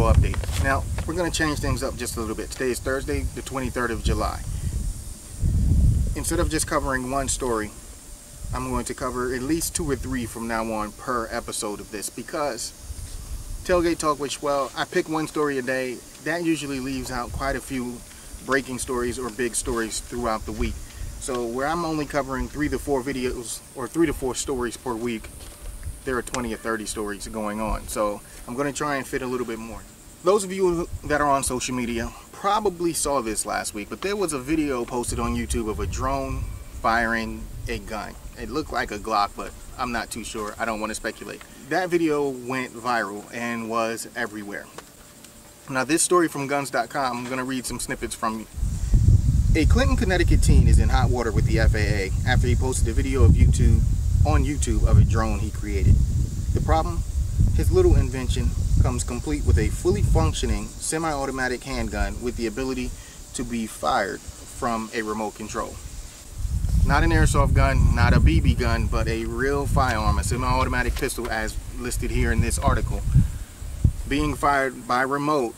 video update. Now, we're going to change things up just a little bit. Today is Thursday, the 23rd of July. Instead of just covering one story, I'm going to cover at least 2 or 3 from now on per episode of this, because Tailgate Talk, which, well, I pick one story a day, that usually leaves out quite a few breaking stories or big stories throughout the week. So where I'm only covering 3 to 4 videos or 3 to 4 stories per week, there are 20 or 30 stories going on. So I'm going to try and fit a little bit more. Those of you that are on social media probably saw this last week, but there was a video posted on YouTube of a drone firing a gun. It looked like a Glock, but I'm not too sure. I don't want to speculate. That video went viral and was everywhere. Now, this story from guns.com, I'm going to read some snippets from. A Clinton, Connecticut teen is in hot water with the FAA after he posted a video of on YouTube of a drone he created. The problem? His little invention comes complete with a fully functioning semi-automatic handgun with the ability to be fired from a remote control. Not an airsoft gun, not a BB gun, but a real firearm, a semi-automatic pistol as listed here in this article, being fired by remote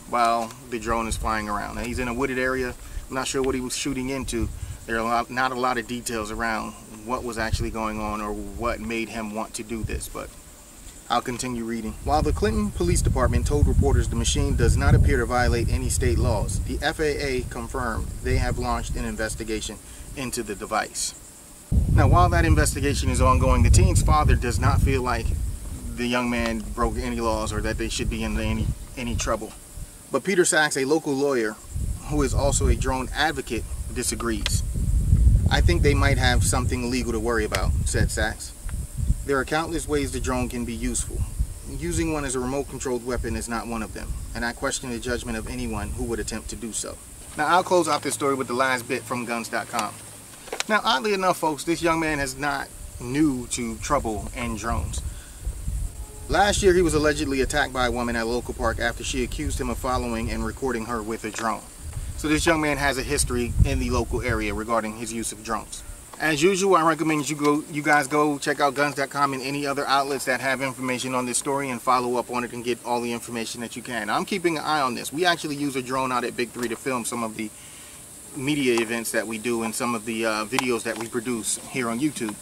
while the drone is flying around. Now, he's in a wooded area. I'm not sure what he was shooting into. There are not a lot of details around what was actually going on or what made him want to do this, but I'll continue reading. While the Clinton Police Department told reporters the machine does not appear to violate any state laws, the FAA confirmed they have launched an investigation into the device. Now, while that investigation is ongoing, the teen's father does not feel like the young man broke any laws or that they should be in any trouble. But Peter Sachs, a local lawyer who is also a drone advocate, disagrees. I think they might have something legal to worry about, said Sachs. There are countless ways the drone can be useful. Using one as a remote-controlled weapon is not one of them, and I question the judgment of anyone who would attempt to do so. Now, I'll close out this story with the last bit from guns.com. Now, oddly enough, folks, this young man is not new to trouble and drones. Last year, he was allegedly attacked by a woman at a local park after she accused him of following and recording her with a drone. So this young man has a history in the local area regarding his use of drones. As usual, I recommend you guys go check out guns.com and any other outlets that have information on this story and follow up on it and get all the information that you can. I'm keeping an eye on this. We actually use a drone out at Big 3 to film some of the media events that we do and some of the videos that we produce here on YouTube.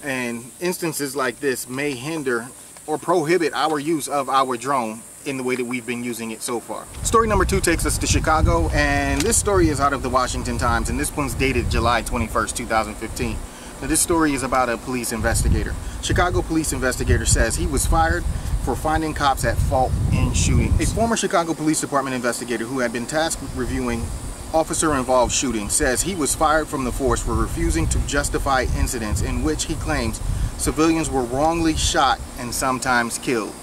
And instances like this may hinder or prohibit our use of our drone in the way that we've been using it so far. Story number 2 takes us to Chicago, and this story is out of the Washington Times, and this one's dated July 21st, 2015. Now, this story is about a police investigator. Chicago police investigator says he was fired for finding cops at fault in shootings. A former Chicago Police Department investigator who had been tasked with reviewing officer-involved shootings says he was fired from the force for refusing to justify incidents in which he claims civilians were wrongly shot and sometimes killed.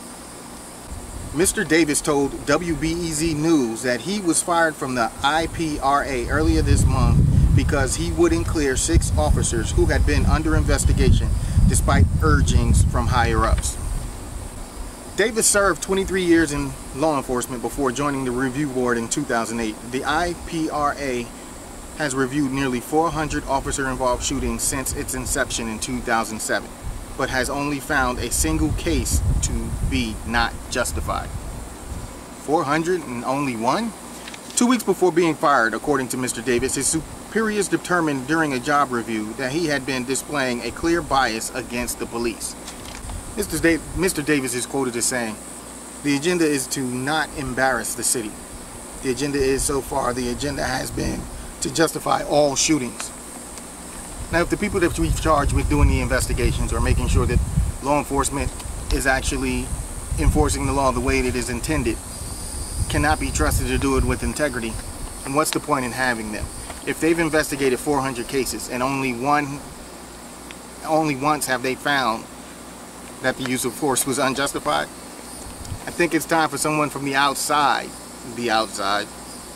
Mr. Davis told WBEZ News that he was fired from the IPRA earlier this month because he wouldn't clear 6 officers who had been under investigation despite urgings from higher-ups. Davis served 23 years in law enforcement before joining the review board in 2008. The IPRA has reviewed nearly 400 officer-involved shootings since its inception in 2007. But has only found a single case to be not justified. 400 and only one? 2 weeks before being fired, according to Mr. Davis, his superiors determined during a job review that he had been displaying a clear bias against the police. Mr. Davis is quoted as saying, "The agenda is to not embarrass the city. The agenda is, so far, the agenda has been to justify all shootings." Now, if the people that we've charged with doing the investigations or making sure that law enforcement is actually enforcing the law the way it is intended cannot be trusted to do it with integrity, and what's the point in having them? If they've investigated 400 cases and only once have they found that the use of force was unjustified, I think it's time for someone from the outside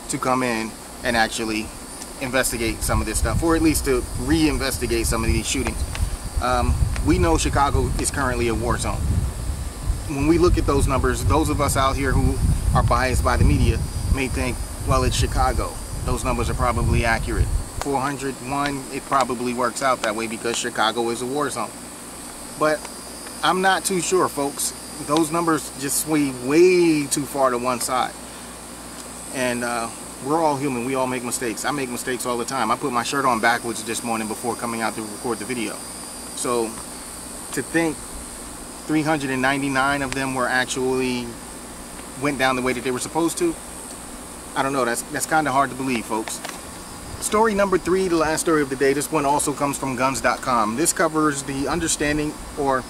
to come in and actually investigate some of this stuff, or at least to reinvestigate some of these shootings. We know Chicago is currently a war zone. When we look at those numbers, those of us out here who are biased by the media may think, well, it's Chicago. Those numbers are probably accurate. 401, it probably works out that way because Chicago is a war zone. But I'm not too sure, folks. those numbers just sway way too far to one side. And we're all human. We all make mistakes. I make mistakes all the time. I put my shirt on backwards this morning before coming out to record the video. So to think 399 of them were actually went down the way that they were supposed to, I don't know. That's kind of hard to believe, folks. Story number 3, the last story of the day. This one also comes from guns.com. This covers the understanding, or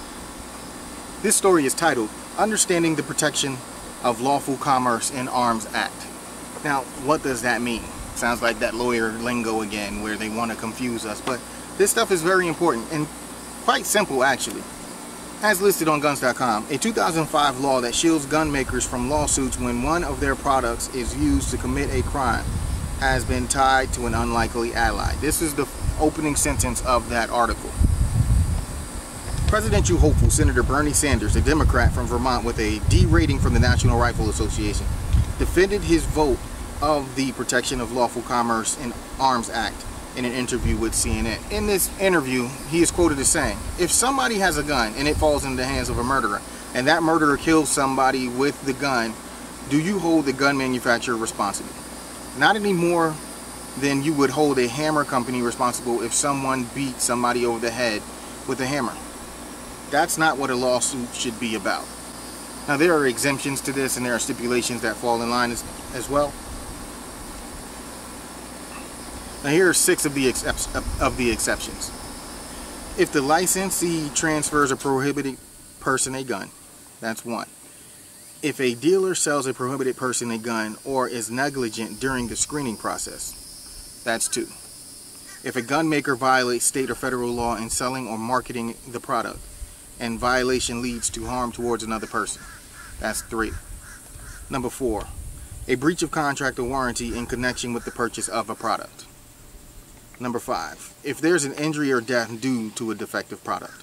this story is titled Understanding the Protection of Lawful Commerce in Arms Act. Now, what does that mean? Sounds like that lawyer lingo again, where they want to confuse us. But this stuff is very important and quite simple, actually. As listed on guns.com, a 2005 law that shields gun makers from lawsuits when one of their products is used to commit a crime has been tied to an unlikely ally. This is the opening sentence of that article. Presidential hopeful Senator Bernie Sanders, a Democrat from Vermont with a D rating from the National Rifle Association, defended his vote of the Protection of Lawful Commerce in Arms Act in an interview with CNN. In this interview, he is quoted as saying, "If somebody has a gun and it falls into the hands of a murderer, and that murderer kills somebody with the gun, do you hold the gun manufacturer responsible? Not any more than you would hold a hammer company responsible if someone beat somebody over the head with a hammer." That's not what a lawsuit should be about. Now, there are exemptions to this, and there are stipulations that fall in line as well. Now, here are 6 of the exceptions. If the licensee transfers a prohibited person a gun, that's 1. If a dealer sells a prohibited person a gun or is negligent during the screening process, that's 2. If a gun maker violates state or federal law in selling or marketing the product, and violation leads to harm towards another person, that's 3. Number 4, a breach of contract or warranty in connection with the purchase of a product. Number 5, if there's an injury or death due to a defective product.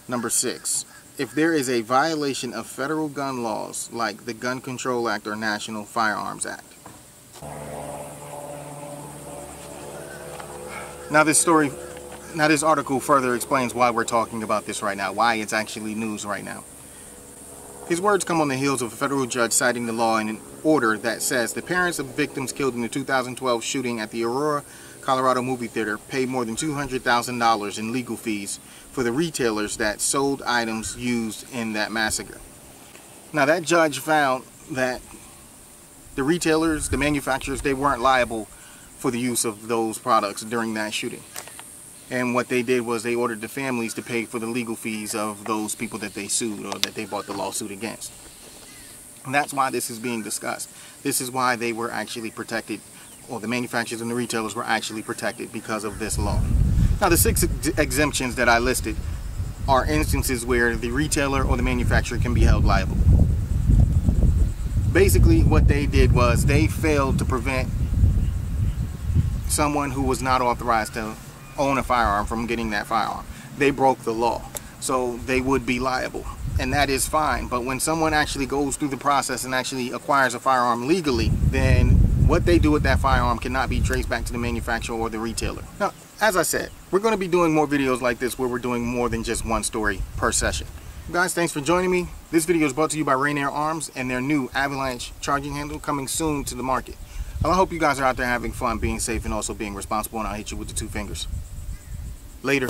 Number 6, if there is a violation of federal gun laws like the Gun Control Act or National Firearms Act. Now this article further explains why we're talking about this right now, why it's actually news right now. His words come on the heels of a federal judge citing the law in an order that says the parents of victims killed in the 2012 shooting at the Aurora, Colorado movie theater paid more than $200,000 in legal fees for the retailers that sold items used in that massacre. Now, that judge found that the retailers, the manufacturers, they weren't liable for the use of those products during that shooting. And what they did was they ordered the families to pay for the legal fees of those people that they sued or that they brought the lawsuit against. And that's why this is being discussed. This is why they were actually protected, or the manufacturers and the retailers were actually protected because of this law. Now, the 6 exemptions that I listed are instances where the retailer or the manufacturer can be held liable. Basically, what they did was they failed to prevent someone who was not authorized to own a firearm from getting that firearm. They broke the law, so they would be liable, and that is fine. But when someone actually goes through the process and actually acquires a firearm legally, then what they do with that firearm cannot be traced back to the manufacturer or the retailer. Now, as I said, we're going to be doing more videos like this where we're doing more than just one story per session. Guys, thanks for joining me. This video is brought to you by Rainier Arms and their new Avalanche charging handle coming soon to the market. Well, I hope you guys are out there having fun, being safe, and also being responsible, and I'll hit you with the 2 fingers. Later.